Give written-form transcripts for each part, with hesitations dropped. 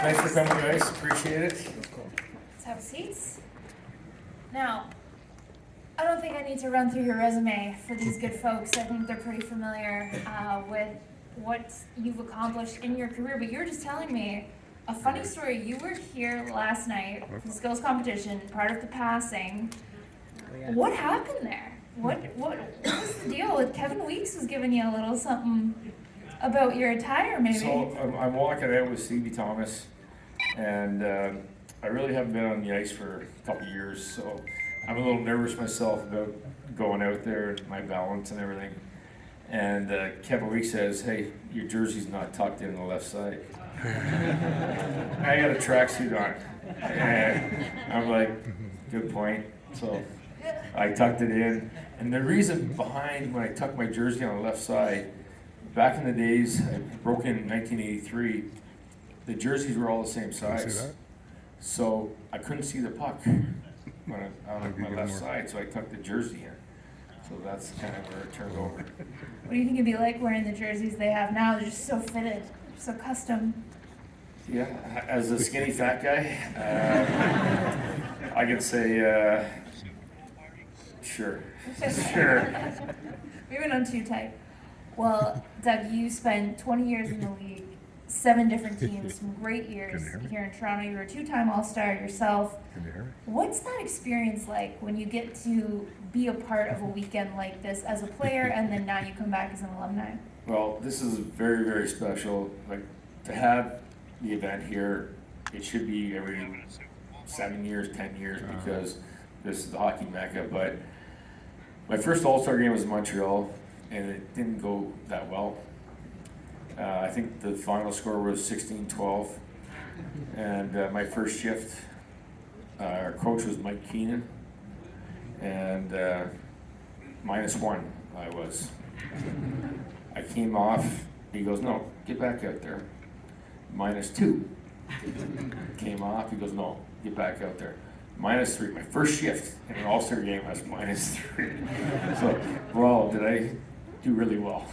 Thanks for coming, guys. Appreciate it. Let's have seats. Now, I don't think I need to run through your resume for these good folks. I think they're pretty familiar with what you've accomplished in your career, but you were just telling me a funny story. You were here last night for the skills competition, part of the passing. What happened there? What was the deal with Kevin Weeks was giving you a little something about your attire, maybe? So I'm walking out with Stevie Thomas, and I really haven't been on the ice for a couple of years, so I'm a little nervous myself about going out there and my balance and everything. And Kevin Weeks says, "Hey, your jersey's not tucked in the left side." I got a tracksuit on, and I'm like, "Good point." So I tucked it in, and the reason behind when I tucked my jersey on the left side, back in the days, I broke in 1983, the jerseys were all the same size. So I couldn't see the puck when on my left side, so I tucked the jersey in. So that's kind of where it turned over. What do you think it'd be like wearing the jerseys they have now? They're just so fitted, so custom. Yeah, as a skinny fat guy, I could say, sure. Sure. Maybe not too tight. Well, Doug, you spent 20 years in the league, 7 different teams, some great years here in Toronto. You were a 2-time All-Star yourself. What's that experience like when you get to be a part of a weekend like this as a player, and then now you come back as an alumni? Well, this is very, very special. Like, to have the event here, it should be every 7 years, 10 years, because this is the hockey mecca. But my first All-Star game was in Montreal, and it didn't go that well. I think the final score was 16-12, and my first shift, our coach was Mike Keenan, and -1 I was. I came off, he goes, "No, get back out there." -2. Came off, he goes, "No, get back out there." -3, my first shift in an All-Star game, I was -3. So, well, did I do really well?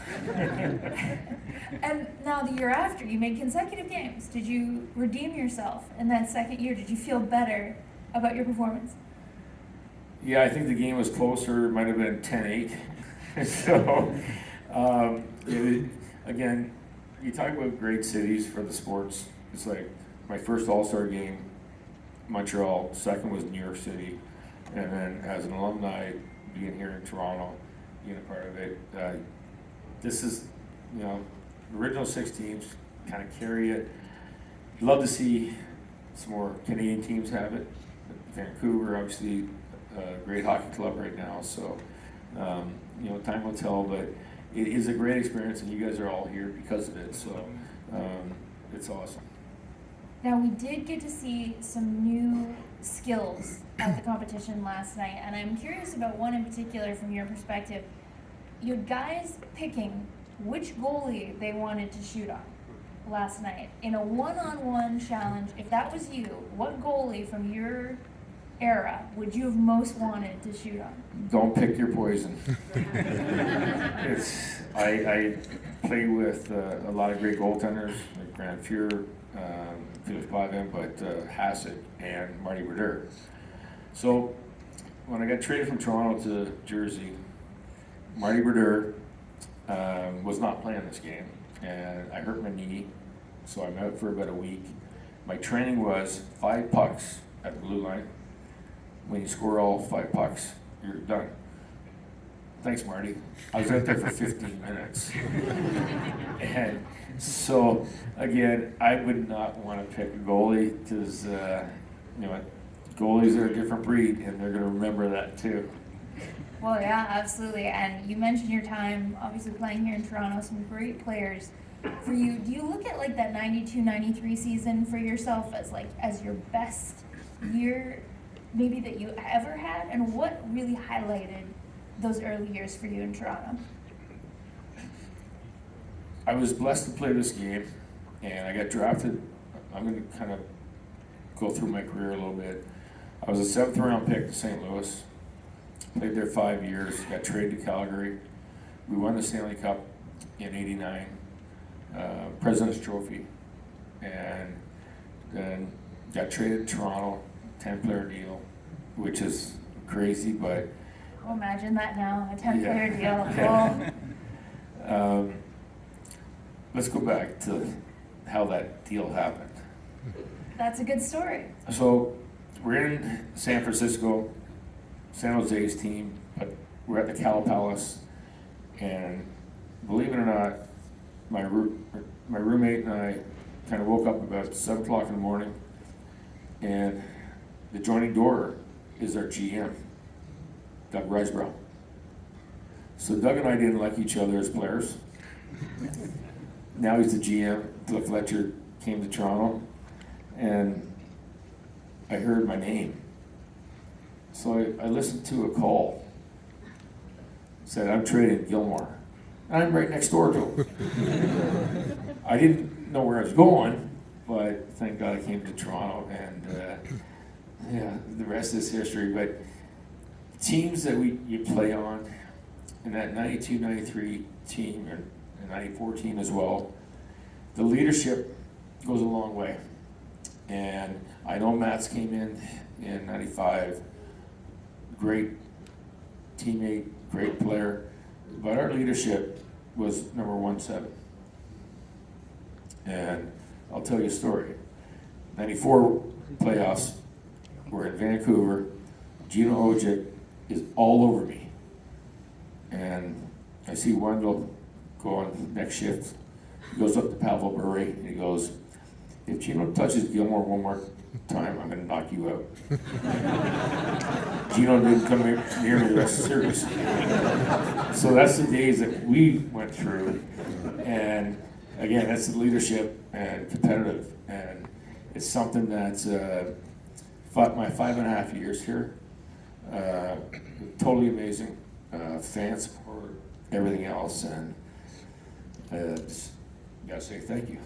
And now the year after, you made consecutive games. Did you redeem yourself in that second year? Did you feel better about your performance? Yeah, I think the game was closer. It might have been 10-8. So, again, you talk about great cities for the sports. It's like my first All-Star game, Montreal. Second was New York City. And then as an alumni, being here in Toronto, being a part of it, this is, original 6 teams kind of carry it. Love to see some more Canadian teams have it. Vancouver, obviously, a great hockey club right now. So, time will tell, but it is a great experience, and you guys are all here because of it. So, it's awesome. Now, we did get to see some new skills at the competition last night, and I'm curious about one in particular from your perspective. You had guys picking which goalie they wanted to shoot on last night in a one-on-one challenge. If that was you, what goalie from your era would you have most wanted to shoot on? Don't pick your poison. I play with a lot of great goaltenders, like Grant Fuhr, Felix Plavin, but Hassett and Marty Brodeur. So when I got traded from Toronto to Jersey, Marty Brodeur was not playing this game, and I hurt my knee, so I'm out for about a week. My training was 5 pucks at the blue line. When you score all 5 pucks, you're done. Thanks, Marty. I was out there for 15 minutes. And so, again, I would not want to pick a goalie because, goalies are a different breed, and they're going to remember that too. Well, yeah, absolutely. And you mentioned your time, obviously, playing here in Toronto, some great players. For you, do you look at like that 92-93 season for yourself as your best year maybe that you ever had? And what really highlighted those early years for you in Toronto? I was blessed to play this game, and I got drafted. I'm going to kind of go through my career a little bit. I was a 7th round pick to St. Louis. Played there 5 years, got traded to Calgary. We won the Stanley Cup in '89, President's Trophy. And and got traded to Toronto, 10-player deal, which is crazy, but Oh, imagine that now, a 10-player Yeah. deal. Well, let's go back to how that deal happened. that's a good story. So we're in San Francisco, San Jose's team, but we're at the Cal Palace, and believe it or not, my roommate and I kind of woke up about 7 o'clock in the morning, and the joining door is our GM, Doug Gilmour. So Doug and I didn't like each other as players. Now he's the GM. Doug Fletcher came to Toronto, and I heard my name. So I listened to a call. Said, I'm trading Gilmour. I'm right next door to him. I didn't know where I was going, but thank God I came to Toronto, and yeah, the rest is history. But teams that you play on, in that 92, 93 team, and 94 team as well, the leadership goes a long way. And I know Matt's came in 95, great teammate, great player, but our leadership was number 1-7. And I'll tell you a story. 94 playoffs, we're in Vancouver, Gino Ojic is all over me. And I see Wendell go on next shift. He goes up to Pavel Bure and he goes, if Gino touches Gilmour one more time, I'm going to knock you out. Gino didn't come near me the rest of the series. So that's the days that we went through. And again, that's the leadership and competitive. And it's something that's my 5.5 years here. Totally amazing. Fan support, everything else. And just gotta say thank you.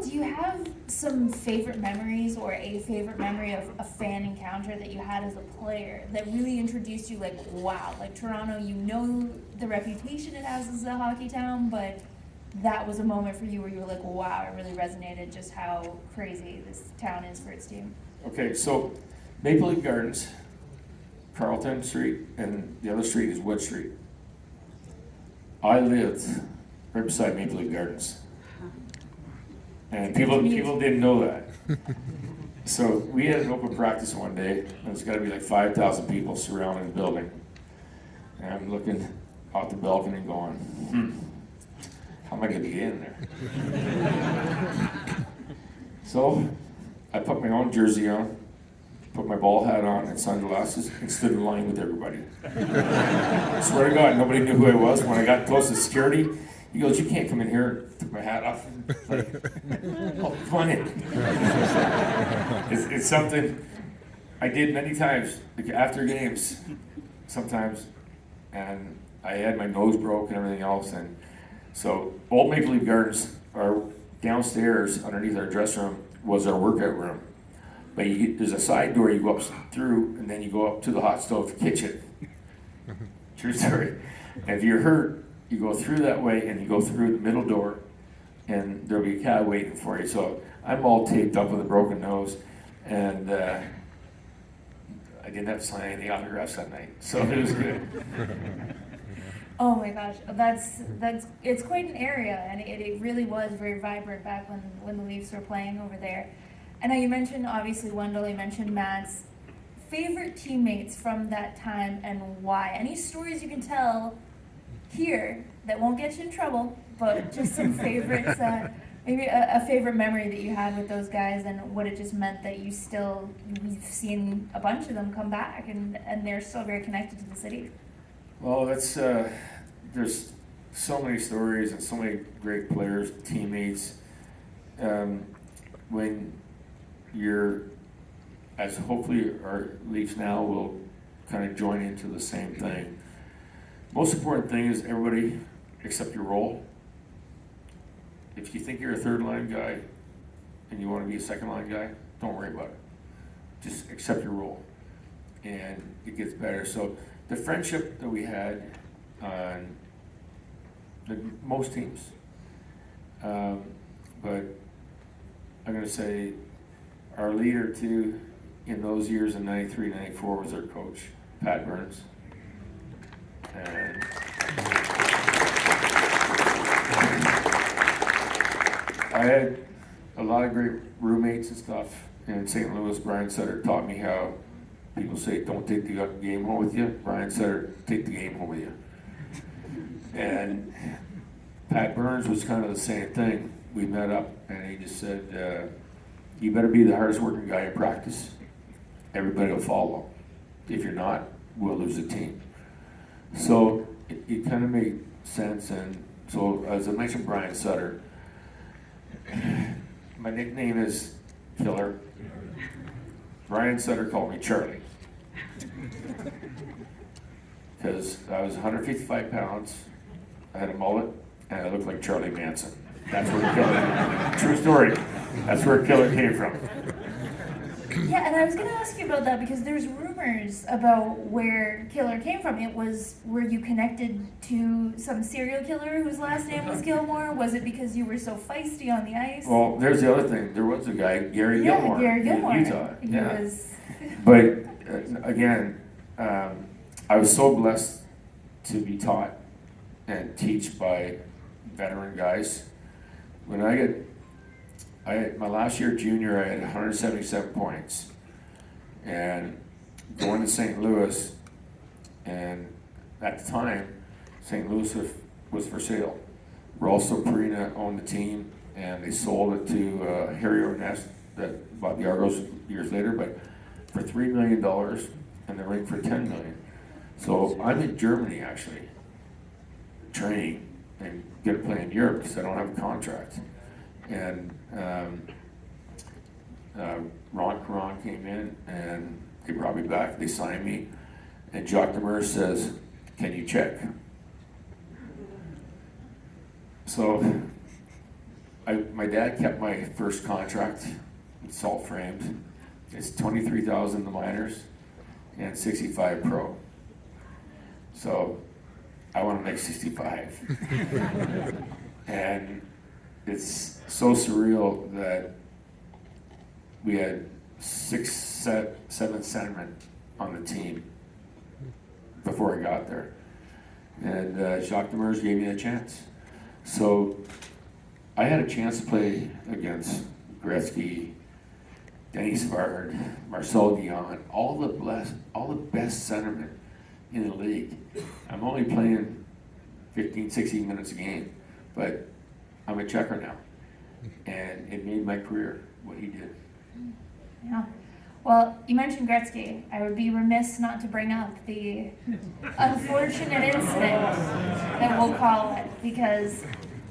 Do you have some favorite memories or a favorite memory of a fan encounter that you had as a player that really introduced you, like, wow, like Toronto, you know the reputation it has as a hockey town, but that was a moment for you where you were like, wow, it really resonated just how crazy this town is for its team? Okay, so Maple Leaf Gardens, Carlton Street, and the other street is Wood Street. I lived right beside Maple Leaf Gardens. And people didn't know that. So we had an open practice one day, and there's got to be like 5,000 people surrounding the building. And I'm looking out the balcony and going, how am I going to get in there? So I put my own jersey on, put my ball hat on and sunglasses, and stood in line with everybody. I swear to God, nobody knew who I was. When I got close to security, he goes, you can't come in here. Took my hat off. Like, oh, come on in. It's something I did many times, like after games, sometimes, and I had my nose broke and everything else. And so Old Maple Leaf Gardens, are downstairs underneath our dressing room was our workout room. But there's a side door you go up through, and then you go up to the hot stove kitchen. True story. And if you're hurt, you go through that way, and you go through the middle door, and there'll be a cat waiting for you. So I'm all taped up with a broken nose, and I didn't have to sign any autographs that night, so it was good. Oh my gosh, it's quite an area, and it really was very vibrant back when the Leafs were playing over there. And now you mentioned, obviously, Wendell, you mentioned Matt's favorite teammates from that time and why. Any stories you can tell here that won't get you in trouble, but just some favorites, maybe a favorite memory that you had with those guys and what it just meant that you've seen a bunch of them come back and they're still very connected to the city. Well, that's there's so many stories and so many great players, teammates. When you're, as hopefully our Leafs now will kind of join into the same thing. Most important thing is everybody accept your role. If you think you're a third line guy and you want to be a second line guy, don't worry about it. Just accept your role, and it gets better. So the friendship that we had on most teams, but I'm gonna say our leader too in those years in 93, 94 was our coach, Pat Burns. And I had a lot of great roommates and stuff in St. Louis. Brian Sutter taught me how people say, don't take the game home with you. Brian Sutter, take the game home with you. And Pat Burns was kind of the same thing. We met up and he just said, you better be the hardest working guy in practice. Everybody will follow. If you're not, we'll lose the team. So it kind of made sense. And so as I mentioned Brian Sutter, my nickname is Killer. Brian Sutter called me Charlie. Because I was 155 pounds, I had a mullet, and I looked like Charlie Manson. That's where Killer, true story, that's where Killer came from. Yeah, and I was going to ask you about that because there's rumors about where Killer came from. Were you connected to some serial killer whose last name was Gilmour? Was it because you were so feisty on the ice? Well, there's the other thing. There was a guy, Gary Gilmour, Gary Gilmour. in Utah. He Yeah. was... But again, I was so blessed to be taught and teach by veteran guys. When my last year junior, I had 177 points, and going to St. Louis, and at the time, St. Louis was for sale. Rolso Perina owned the team, and they sold it to Harry Ornest that bought the Argos years later, but for $3 million, and the ring for $10 million. So I'm in Germany actually, training and get to play in Europe because I don't have a contract. And Ron Caron came in and they brought me back, they signed me, and Jacques Demers says, can you check? So my dad kept my first contract, salt framed. It's $23,000 in the minors and $65 pro. So I want to make 65. And it's so surreal that we had 7 centermen on the team before I got there. And Jacques Demers gave me a chance. So I had a chance to play against Gretzky, Denny Savard, Marcel Dion, all the best centermen in the league. I'm only playing 15, 16 minutes a game, but I'm a checker now. And it made my career what he did. Yeah. Well, you mentioned Gretzky. I would be remiss not to bring up the unfortunate incident that we'll call it, because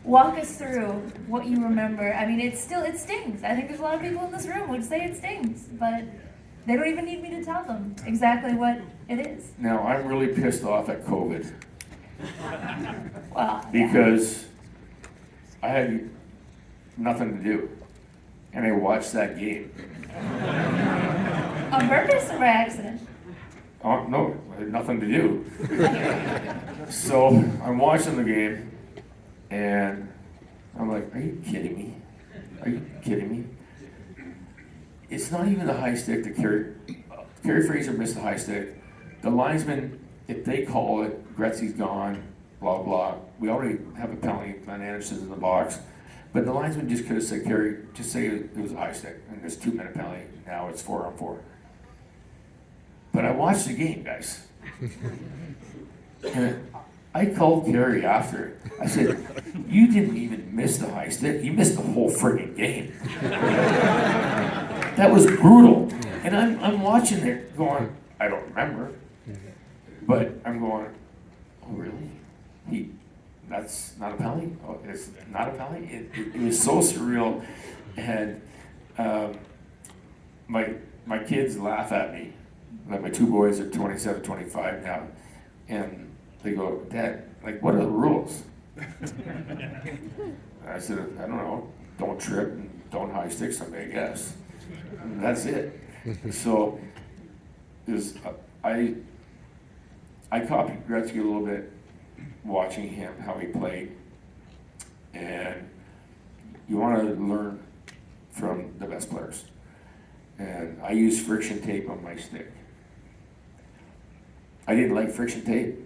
walk us through what you remember. I mean, it stings. I think there's a lot of people in this room would say it stings, but they don't even need me to tell them exactly what it is. Now, I'm really pissed off at COVID Well, because I had nothing to do, and I watched that game. on purpose or by accident? Oh, no, I had nothing to do. So I'm watching the game, and I'm like, are you kidding me? Are you kidding me? It's not even the high stick that Kerry Fraser missed the high stick. The linesman, if they call it, Gretzky's gone, blah, blah. We already have a penalty, Glenn Anderson's in the box. But the linesman just could have said, Kerry, just say it was a high stick, and there's 2-minute penalty. Now it's 4-on-4. But I watched the game, guys. And I called Kerry after. I said, you didn't even miss the high stick. You missed the whole friggin' game. That was brutal. And I'm watching it going, I don't remember. But I'm going, oh, really? That's not a penalty? Oh, it's not a penalty? It was so surreal. And my kids laugh at me. Like, my two boys are 27, 25 now. And they go, Dad, like, what are the rules? I said, I don't know. Don't trip and don't high stick somebody, I guess. And that's it. So I copied Gretzky a little bit, watching him, how he played. And you want to learn from the best players. And I use friction tape on my stick. I didn't like friction tape,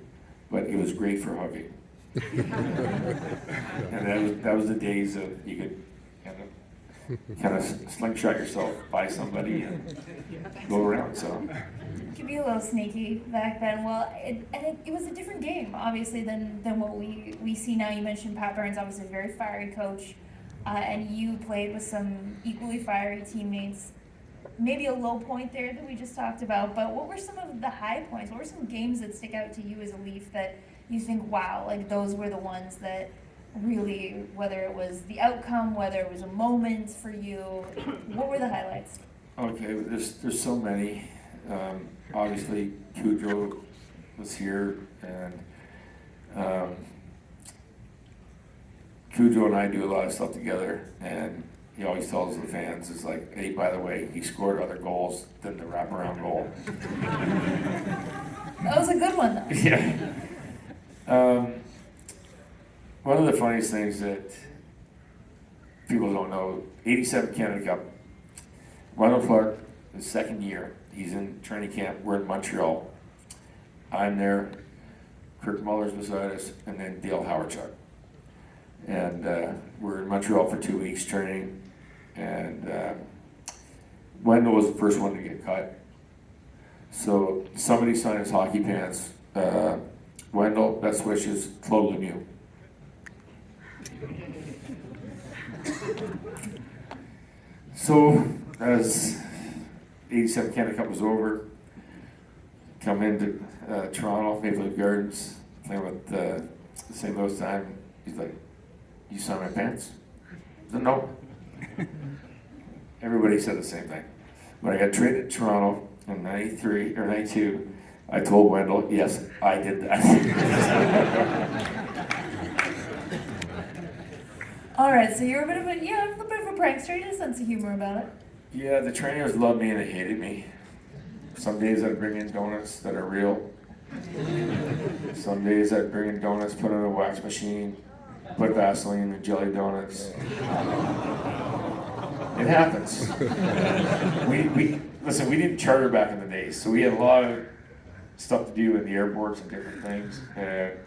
but it was great for hugging. And that was the days of you could kind of slingshot yourself by somebody and go around. So It could be a little sneaky back then. Well, it was a different game, obviously, than what we see now. You mentioned Pat Burns, obviously a very fiery coach, and you played with some equally fiery teammates. Maybe a low point there that we just talked about, but what were some of the high points? What were some games that stick out to you as a Leaf that you think, wow, like those were the ones that really, whether it was the outcome, whether it was a moment for you, what were the highlights? okay, there's so many. Obviously, Cujo was here, and Cujo and I do a lot of stuff together, and he always tells the fans, it's like, hey, by the way, he scored other goals than the wraparound goal. That was a good one, though. Yeah. One of the funniest things that people don't know, 87 Canada Cup, Wendell Clark, his second year, he's in training camp, we're in Montreal. I'm there, Kirk Muller's beside us, and then Dale Howardchuk. And we're in Montreal for 2 weeks training, and Wendell was the first one to get cut. So somebody signed his hockey pants. Wendell, best wishes, Claude Lemieux. So as 87 Canada Cup was over, come into Toronto, Maple Leaf Gardens, playing with St. Louis time. He's like, you signed my pants? I said, no. Everybody said the same thing. When I got traded to Toronto in 93 or 92, I told Wendell, yes, I did that. All right, so you're a little bit of a prankster. You had a sense of humor about it. Yeah, the trainers loved me and they hated me. Some days I'd bring in donuts that are real. Some days I'd bring in donuts, put in a wax machine, put Vaseline in jelly donuts. It happens. Listen, we didn't charter back in the day, so we had a lot of stuff to do in the airports and different things. And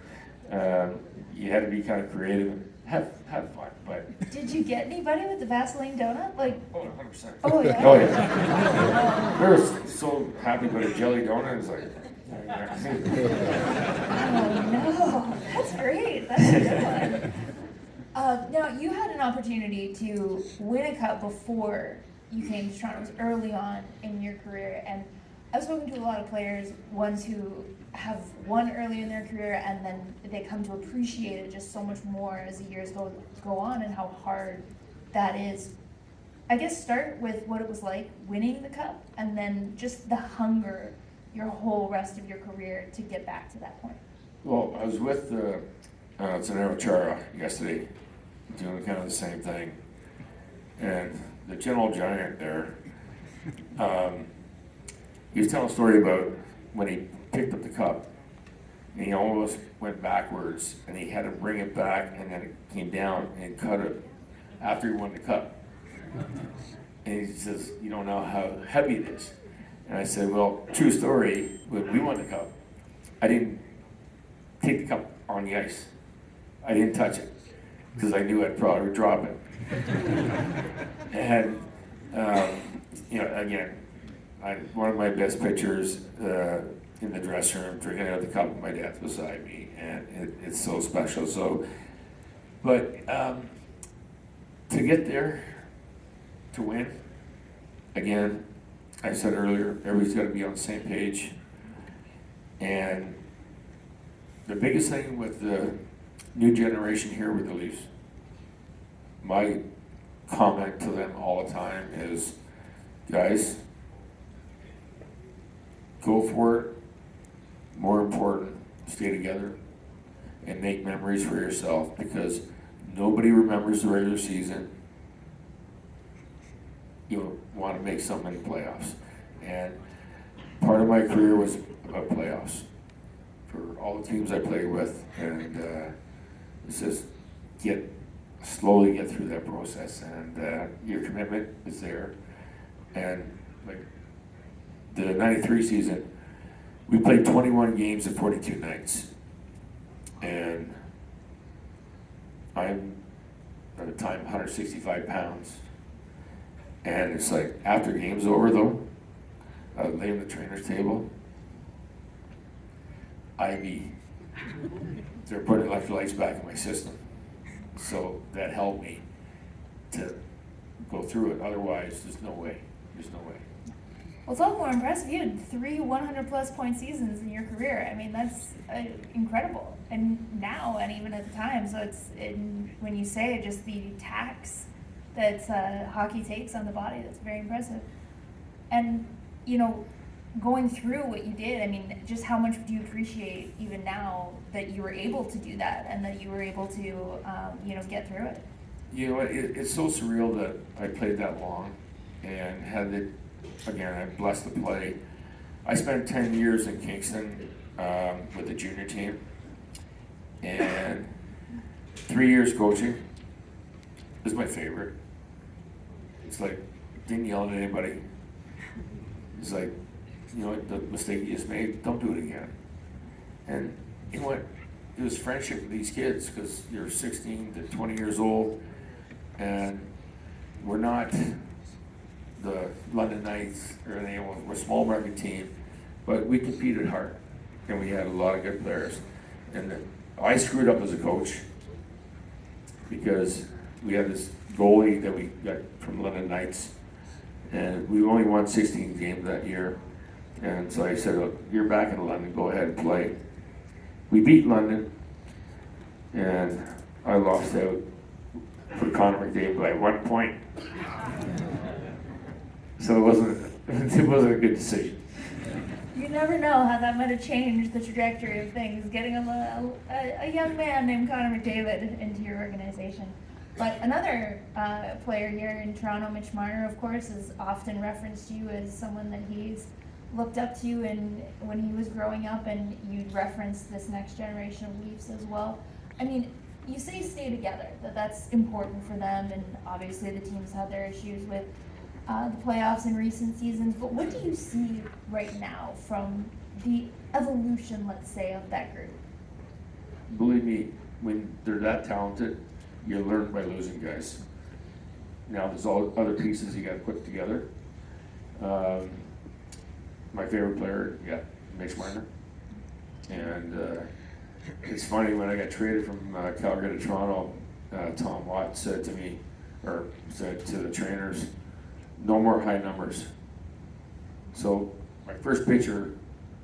you had to be kind of creative and have fun. But Did you get anybody with the Vaseline donut? Like, oh, 100%. oh yeah. Oh yeah. We were so happy about a jelly donut. It's like. Oh no, that's great. That's a good one. Now you had an opportunity to win a cup before you came to Toronto. It was early on in your career, and I've spoken to a lot of players, ones who have won early in their career, and then they come to appreciate it just so much more as the years go on, and how hard that is. I guess start with what it was like winning the cup, and then just the hunger your whole rest of your career to get back to that point. Well, I was with Zanero Chara yesterday, doing kind of the same thing, and the general giant there, he was telling a story about when he picked up the cup, and he almost went backwards, and he had to bring it back, and then it came down and cut it after he won the cup. And he says, you don't know how heavy it is. And I said, well, true story, when we won the cup, I didn't take the cup on the ice. I didn't touch it, because I knew I'd probably drop it. And, again, one of my best pictures in the dressing room, drinking out of the cup, my dad's beside me, and it's so special. So, but to get there, to win, again, I said earlier, everybody's got to be on the same page. And the biggest thing with the new generation here with the Leafs, my comment to them all the time is, guys, go for it. More important, stay together and make memories for yourself, because nobody remembers the regular season. You want to make something in the playoffs. And part of my career was about playoffs for all the teams I played with. And it says, get a slowly get through that process, and your commitment is there. And like the 93 season, we played 21 games in 42 nights. And I'm, at the time, 165 pounds. And it's like, after game's over though, I would lay on the trainer's table, IV. They're putting electrolytes back in my system. So that helped me to go through it. Otherwise, there's no way. There's no way. Well, it's all the more impressive. You had 3 100-plus point seasons in your career. I mean, that's incredible. And now, and even at the time, so when you say just the tax that hockey takes on the body, that's very impressive. And, going through what you did, I mean, just how much do you appreciate even now that you were able to do that and that you were able to, get through it? It's so surreal that I played that long and had it. Again, I'm blessed to play. I spent 10 years in Kingston with the junior team and 3 years coaching. This is my favorite. It's like, didn't yell at anybody. It's like, the mistake you just made, don't do it again. And you know what? It was friendship with these kids because you're 16 to 20 years old and we're not the London Knights or anything. We're a small market team, but we competed hard and we had a lot of good players. And I screwed up as a coach because we had this goalie that we got from London Knights, and we only won 16 games that year. And so I said, look, you're back in London, go ahead and play. We beat London, and I lost out for Connor McDavid by 1 point. So it wasn't a good decision. You never know how that might have changed the trajectory of things, getting a young man named Connor McDavid into your organization. But another player here in Toronto, Mitch Marner, of course, has often referenced you as someone that he's looked up to and when he was growing up, and you'd referenced this next generation of Leafs as well. I mean, you say stay together, that's important for them, and obviously the teams have their issues with the playoffs in recent seasons, but what do you see right now from the evolution, let's say, of that group? Believe me, when they're that talented, you learn by losing guys. Now there's all other pieces you got to put together. My favorite player, Mitch Marner. And it's funny, when I got traded from Calgary to Toronto, Tom Watt said to me, or said to the trainers, no more high numbers. So my first picture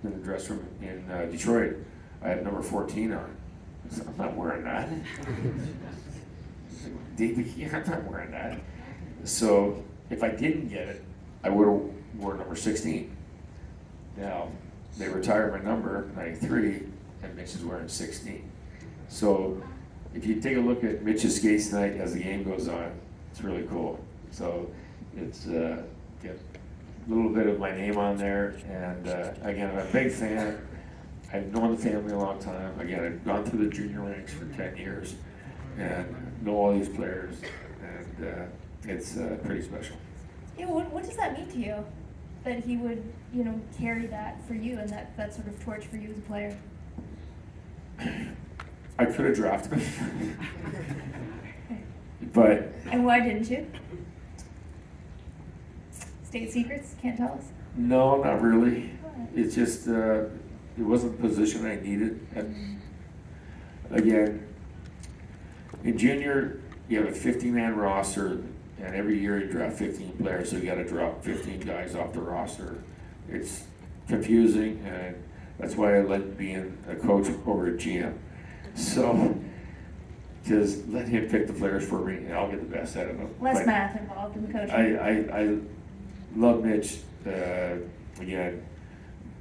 in the dressing room in Detroit, I had number 14 on. I said, I'm not wearing that. I'm not wearing that. So if I didn't get it, I would have worn number 16. Now, they retired my number, 93, and Mitch is wearing 16. So if you take a look at Mitch's skates tonight as the game goes on, it's really cool. So it's get a little bit of my name on there, and again, I'm a big fan. I've known the family a long time. Again, I've gone through the junior ranks for 10 years and know all these players, and it's pretty special. Yeah, what does that mean to you, that he would, carry that for you and that sort of torch for you as a player? I could have drafted him, but... And why didn't you? State secrets? Can't tell us? No, not really. It's just, it wasn't the position I needed. And again, in junior, you have a 50-man roster, and every year you draft 15 players, so you got to drop 15 guys off the roster. It's confusing, and that's why I like being a coach over at GM. So, just let him pick the players for me, and I'll get the best out of them. Less math involved in the coaching. I love Mitch. Again,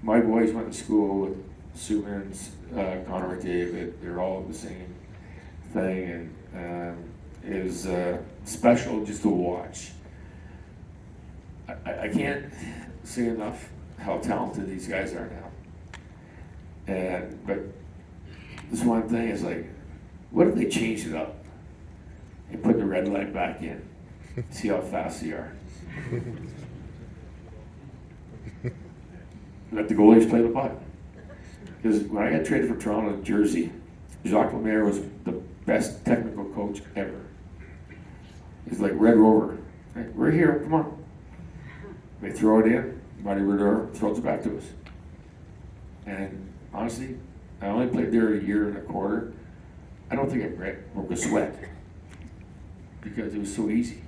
my boys went to school with Subans, Connor McDavid. They're all the same thing, and it was special just to watch. I can't say enough how talented these guys are now. But this one thing is like, what if they changed it up and red line back in. See how fast they are. Let the goalies play the puck. Because when I got traded from Toronto to Jersey, Jacques Lemaire was the best technical coach ever. He's like Red Rover. Right, we're here, come on. They throw it in, Marty Brodeur throws it back to us. And honestly, I only played there a year and a quarter. I don't think I broke a sweat because it was so easy.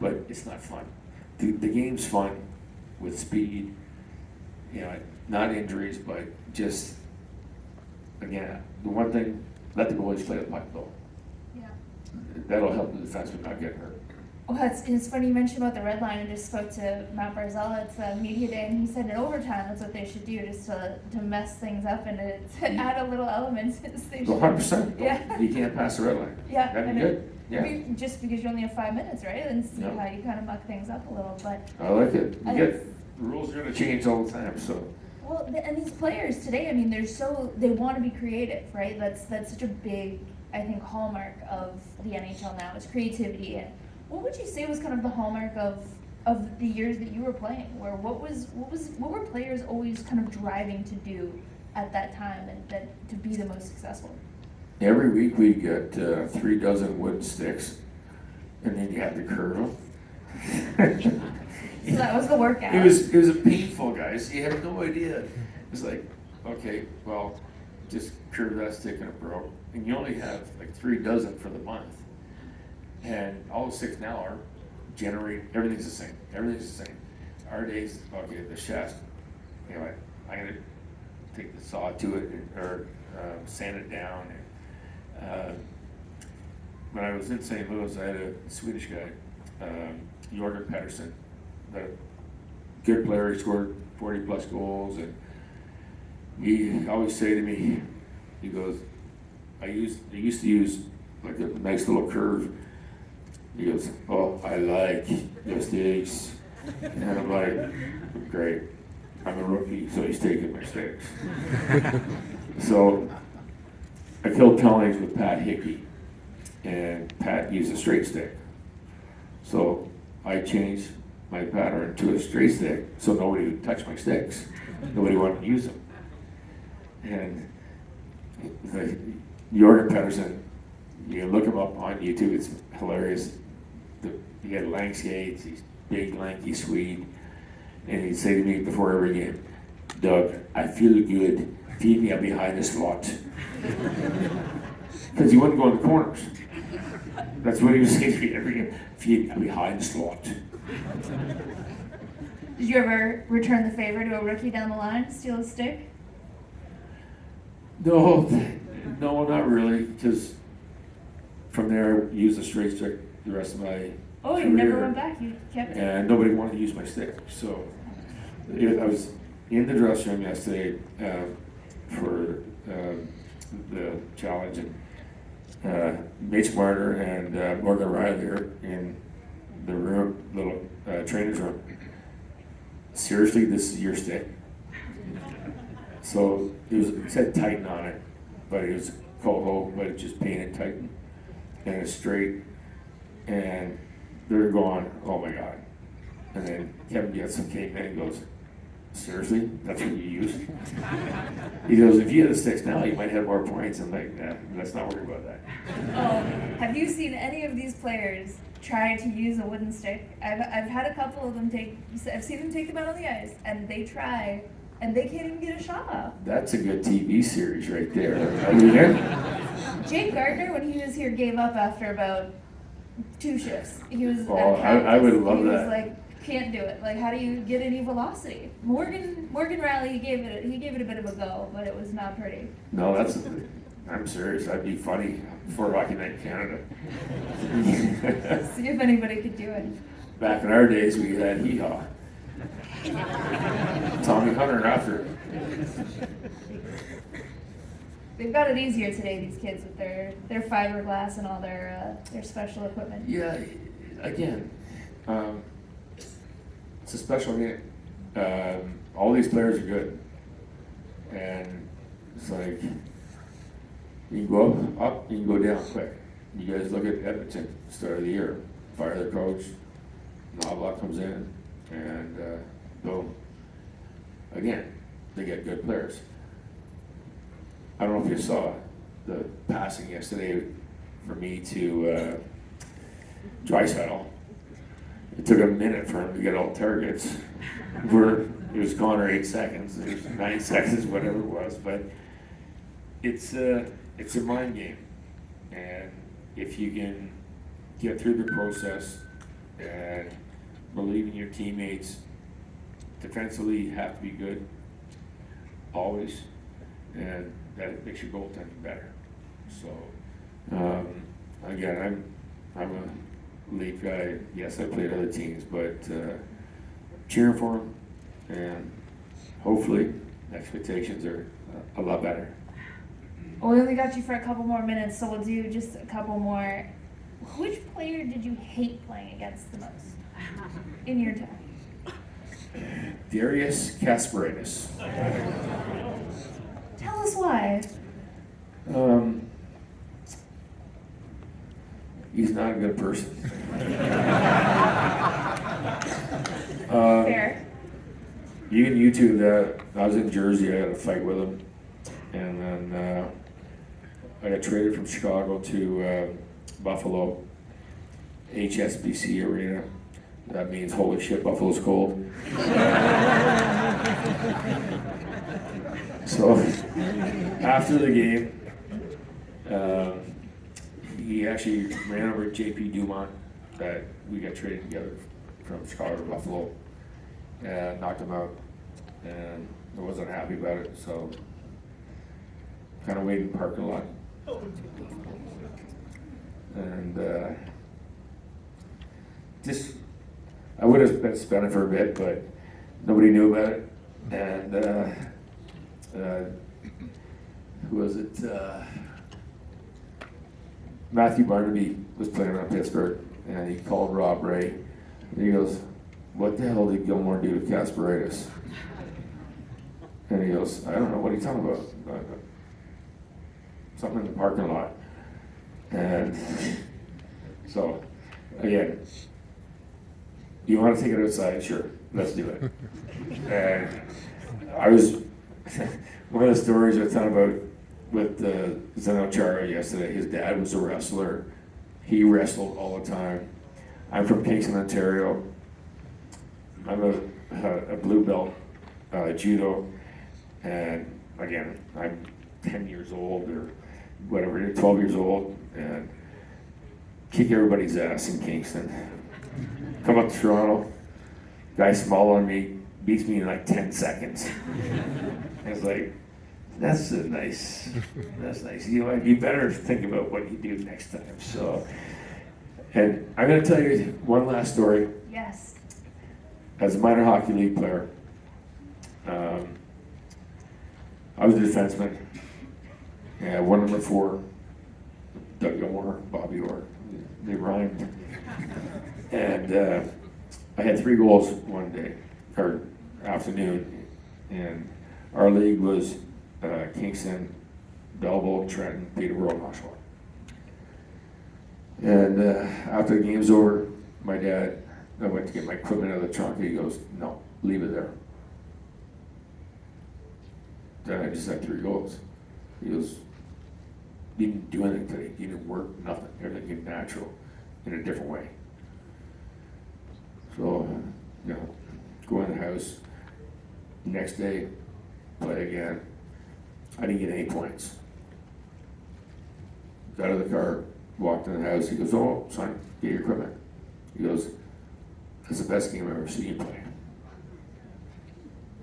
But it's not fun. The game's fun with speed, you know, not injuries, but just, again, the one thing, let the goalies play the puck though. Yeah. That'll help the defenseman not get hurt. Well, it's funny you mentioned about the red line. I just spoke to Matt Barzal at the media day, and he said in overtime that's what they should do, just to mess things up and to add a little element. 100%. Yeah. You can't pass the red line. Yeah. That'd be good. Yeah. I mean, just because you only have 5 minutes, right? And see Yeah. how you kind of muck things up a little. But I like it. I- The rules are going to change all the time, so. well, and these players today, I mean, they want to be creative, right? That's such a big, I think, hallmark of the NHL now is creativity. And what would you say was kind of the hallmark of the years that you were playing? Where what were players always kind of driving to do at that time and that to be the most successful? Every week we get 3 dozen wooden sticks, and then you have to curve them. So that was the workout. It was a painful, guys. You had no idea. It was like, okay, well, just curve that stick and it broke. And you only have like 3 dozen for the month. And all the sticks now are everything's the same. Everything's the same. Our days, okay, the shaft, you know, I gotta take the saw to it or sand it down. And, when I was in St. Louis, I had a Swedish guy, Jorgen Pettersson, a good player. He scored 40 plus goals, and he always say to me, he goes, I used to use like a nice little curve. He goes, oh, I like your sticks. And I'm like, great. I'm a rookie, so he's taking my sticks. So I killed penalties with Pat Hickey, and Pat used a straight stick. So I changed my pattern to a straight stick, so nobody would touch my sticks. Nobody wanted to use them. And Jorgen Pettersson, you can look him up on YouTube, it's hilarious. He had lang skates, he's big, lanky Swede, and he'd say to me before every game, Doug, I feel good, feed me behind the slot. Because he wouldn't go in the corners. That's what he was saying to me every game, feed me behind the slot. Did you ever return the favor to a rookie down the line, steal a stick? No, not really, because from there, I used a straight stick the rest of my Oh, you career, never went back. You kept it. and nobody wanted to use my stick. So I was in the dressing room yesterday for the challenge, and Mitch Marner and Morgan Riley are in the room, little trainer's room. Seriously, this is your stick? So it said Titan on it, but it was Coho, but it just painted Titan, and it's straight. And they're going, oh my God. And then Kevin gets some cake and he goes, seriously? That's what you use? He goes, if you had the sticks now, you might have more points. I'm like, nah, let's not worry about that. Oh, have you seen any of these players try to use a wooden stick? I've had a couple of them I've seen them take them out on the ice, and they try, and they can't even get a shot off. That's a good TV series right there. Are you there? Jake Gardner, when he was here, gave up after about 2 shifts. He was Oh, at practice. I would love he that. was like, can't do it. Like, how do you get any velocity? Morgan Riley, he gave it a bit of a go, but it was not pretty. No, I'm serious. That'd be funny for Rocky Night Canada. See if anybody could do it. Back in our days, we had hee-haw. Tommy Hunter after. They've got it easier today, these kids, with their fiberglass and all their special equipment. Yeah, again, it's a special game. All these players are good, and it's like you can go up, you can go down quick. you guys look at Edmonton, start of the year, fire their coach, Knobloch comes in, and boom. Again, they get good players. I don't know if you saw the passing yesterday for me to Draisaitl. It took a minute for him to get all targets. It was Connor 8 seconds, it was 9 seconds, whatever it was, but it's a mind game. And if you can get through the process and believe in your teammates, defensively you have to be good, always, and that makes your goaltending better. So, again, I'm a Leaf guy. Yes, I played other teams, but cheering for them, and hopefully expectations are a lot better. Well, we only got you for a couple more minutes, so we'll do just a couple more. Which player did you hate playing against the most in your time? Darius Kasparaitis. Tell us why. He's not a good person. Fair. You can YouTube that. I was in Jersey, I had a fight with him, and then I got traded from Chicago to Buffalo, HSBC Arena. That means holy shit, Buffalo's cold. So after the game, he actually ran over JP Dumont that we got traded together from Chicago to Buffalo, and knocked him out, and I wasn't happy about it, so kind of waited in the parking lot. And just, I would have been spending for a bit, but nobody knew about it. And who was it? Matthew Barnaby was playing on Pittsburgh, and he called Rob Ray, and he goes, "What the hell did Gilmour do to Kasparaitis?" And he goes, "I don't know, what are you talking about?" Something in the parking lot. And so, again, you want to take it outside? Sure, let's do it. And I was, one of the stories I thought about with Zeno Chara yesterday, his dad was a wrestler. He wrestled all the time. I'm from Kingston, Ontario. I'm a blue belt, judo, and again, I'm 10 years old or whatever, 12 years old, and kick everybody's ass in Kingston. Come up to Toronto, guy smaller than me, beats me in like 10 seconds. I was like, that's nice. You better think about what you do next time. So, and I'm going to tell you one last story. Yes. As a minor hockey league player, I was a defenseman. Yeah, one number 4, Doug Gilmour, Bobby Orr. They rhymed. And I had 3 goals one day, or afternoon, and our league was Kingston, Belleville, Trenton, Peterborough, and Oshawa. And after the game's over, my dad, I went to get my equipment out of the trunk, and he goes, "No, leave it there." Then I just had 3 goals. He goes, "You didn't do anything today. You didn't work, nothing. Everything came natural in a different way." So, go in the house. Next day, play again. I didn't get any points. Got out of the car, walked in the house. He goes, "Oh, son, get your equipment." He goes, "That's the best game I've ever seen you play.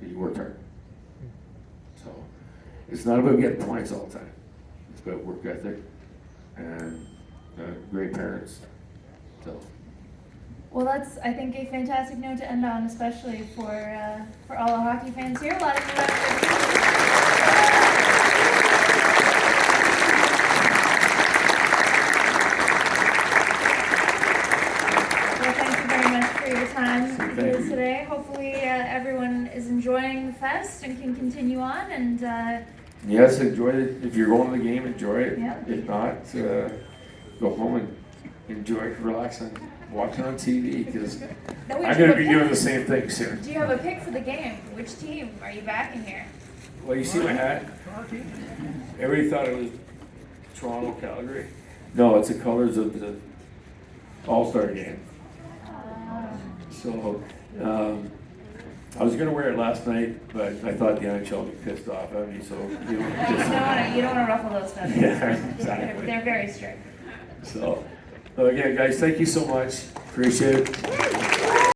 You worked hard." So, it's not about getting points all the time. It's about work ethic and great parents. So. Well, that's, I think, a fantastic note to end on, especially for all the hockey fans here. A lot of you Well, thank you very much for your time with us today. Hopefully, everyone is enjoying the fest and can continue on. And yes, enjoy it. If you're going to the game, enjoy it. Yeah. If not, go home and enjoy, relax, and watching on TV because Now, I'm wait, do you gonna have be a doing pick? the same thing soon. Do you have a pick for the game? Which team are you backing here? Well, you see my hat? Everybody thought it was Toronto, Calgary. No, it's the colors of the All-Star game. So, I was gonna wear it last night, but I thought the NHL would be pissed off at me, so, you know. You don't want to ruffle those feathers. Yeah, exactly. They're very strict. So, again, guys, thank you so much. Appreciate it.